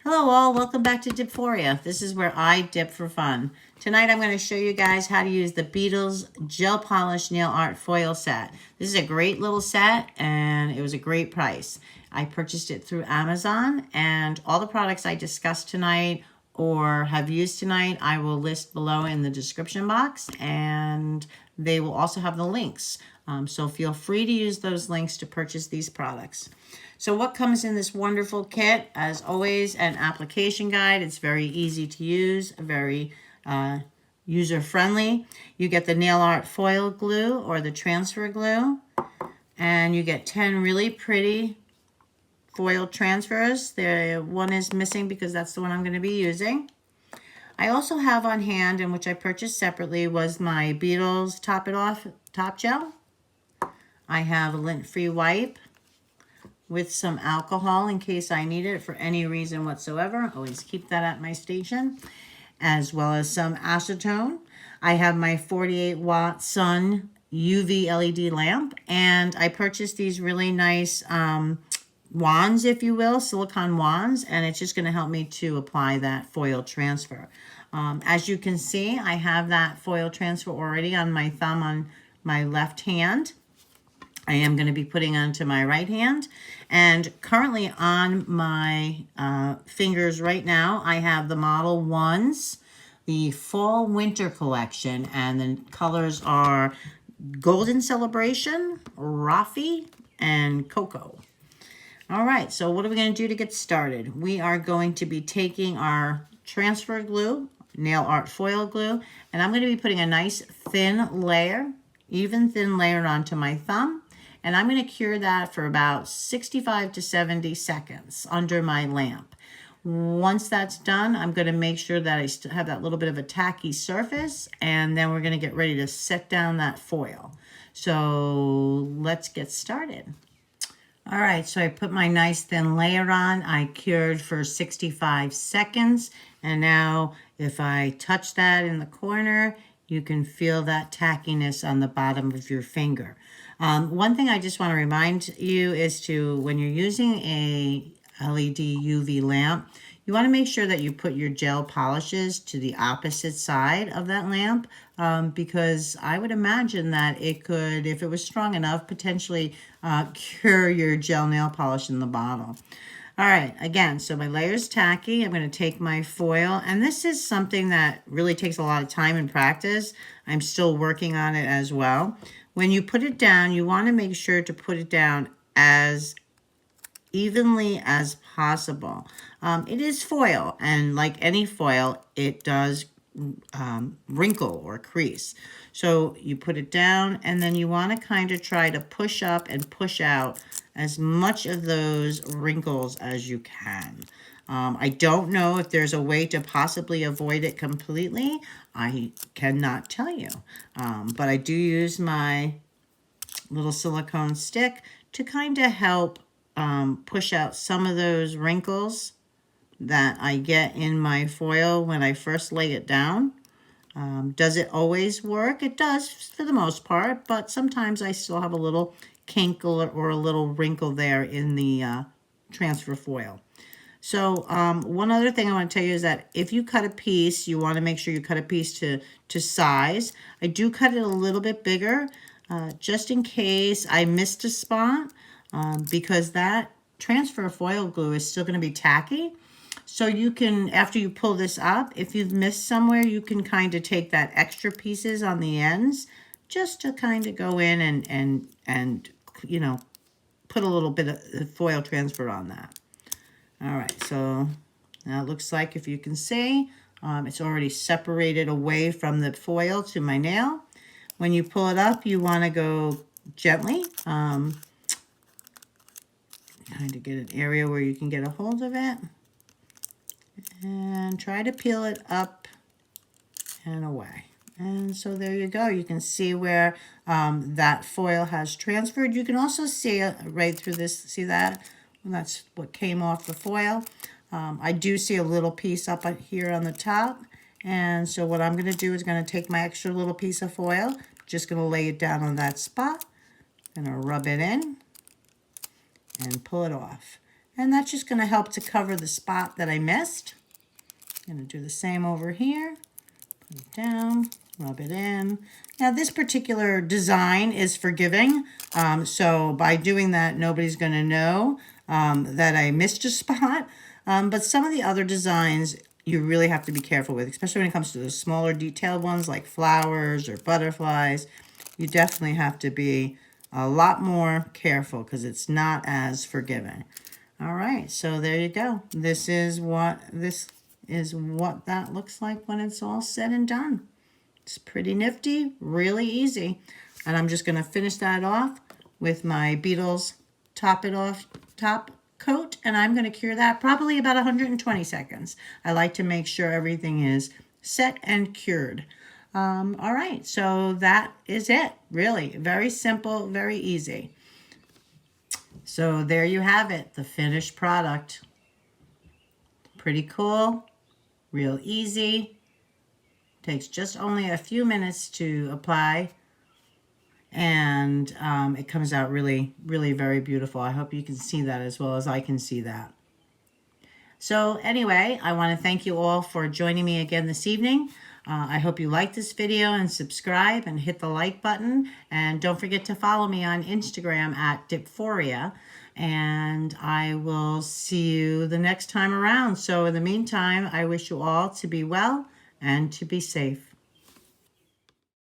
Hello all, welcome back to Dipforia. This is where I dip for fun. Tonight I'm going to show you guys how to use the Beetles Gel Polish Nail Art Foil Set. This is a great little set and it was a great price. I purchased it through Amazon, and all the products I discussed tonight or have used tonight I will list below in the description box, and they will also have the links. So feel free to use those links to purchase these products. So what comes in this wonderful kit? As always, an application guide. It's very easy to use, very user-friendly. You get the nail art foil glue or the transfer glue, and you get 10 really pretty foil transfers. One is missing because that's the one I'm going to be using. I also have on hand, and which I purchased separately, was my Beetles Top It Off Top Gel. I have a lint-free wipe with some alcohol in case I need it for any reason whatsoever. Always keep that at my station, as well as some acetone. I have my 48-watt sun UV LED lamp, and I purchased these really nice wands, if you will, silicone wands, and it's just going to help me to apply that foil transfer. As you can see, I have that foil transfer already on my thumb on my left hand. I am going to be putting onto my right hand, and currently on my fingers right now I have the Modelones, the fall winter collection, and the colors are Golden Celebration, Raffy, and Cocoa. All right, so what are we going to do to get started? We are going to be taking our transfer glue, nail art foil glue, and I'm going to be putting a nice thin layer, even thin layer onto my thumb. And I'm going to cure that for about 65 to 70 seconds under my lamp. Once that's done, I'm going to make sure that I still have that little bit of a tacky surface, and then we're going to get ready to set down that foil. So let's get started. All right, so I put my nice thin layer on. I cured for 65 seconds, and now if I touch that in the corner, you can feel that tackiness on the bottom of your finger. One thing I just want to remind you is when you're using a LED UV lamp, you want to make sure that you put your gel polishes to the opposite side of that lamp, because I would imagine that it could, if it was strong enough, potentially cure your gel nail polish in the bottle. All right, again, so my layer's tacky. I'm going to take my foil, and this is something that really takes a lot of time and practice. I'm still working on it as well. When you put it down, you want to make sure to put it down as evenly as possible. It is foil, and like any foil, it does wrinkle or crease. So you put it down, and then you want to kind of try to push up and push out as much of those wrinkles as you can. I don't know if there's a way to possibly avoid it completely. I cannot tell you. But I do use my little silicone stick to kind of help push out some of those wrinkles that I get in my foil when I first lay it down. Does it always work? It does for the most part, but sometimes I still have a little kink or a little wrinkle there in the transfer foil. So one other thing I want to tell you is that if you cut a piece, you want to make sure you cut a piece to size. I do cut it a little bit bigger, just in case I missed a spot, because that transfer foil glue is still going to be tacky. So you can, after you pull this up, if you've missed somewhere, you can kind of take that extra pieces on the ends just to kind of go in and you know, put a little bit of foil transfer on that. All right, so now it looks like, if you can see, it's already separated away from the foil to my nail. When you pull it up, you want to go gently, kind of get an area where you can get a hold of it, and try to peel it up and away. And so there you go. You can see where that foil has transferred. You can also see it right through this. See that? And that's what came off the foil. I do see a little piece up here on the top. And so what I'm going to do is going to take my extra little piece of foil, just going to lay it down on that spot. Going to rub it in and pull it off. And that's just going to help to cover the spot that I missed. I'm going to do the same over here. Put it down, rub it in. Now this particular design is forgiving, so by doing that, nobody's going to know that I missed a spot. But some of the other designs you really have to be careful with, especially when it comes to the smaller detailed ones like flowers or butterflies. You definitely have to be a lot more careful because it's not as forgiving. All right, so there you go. This is what that looks like when it's all said and done. It's pretty nifty, really easy. And I'm just going to finish that off with my Beetles top coat, and I'm going to cure that probably about 120 seconds. I like to make sure everything is set and cured. All right, so that is it. Really, very simple, very easy. So there you have it, the finished product. Pretty cool, real easy. Takes just only a few minutes to apply, and it comes out really, really very beautiful. I hope you can see that as well as I can see that. So anyway, I want to thank you all for joining me again this evening. I hope you like this video and subscribe and hit the like button. And don't forget to follow me on Instagram at Dipforia. And I will see you the next time around. So in the meantime, I wish you all to be well and to be safe.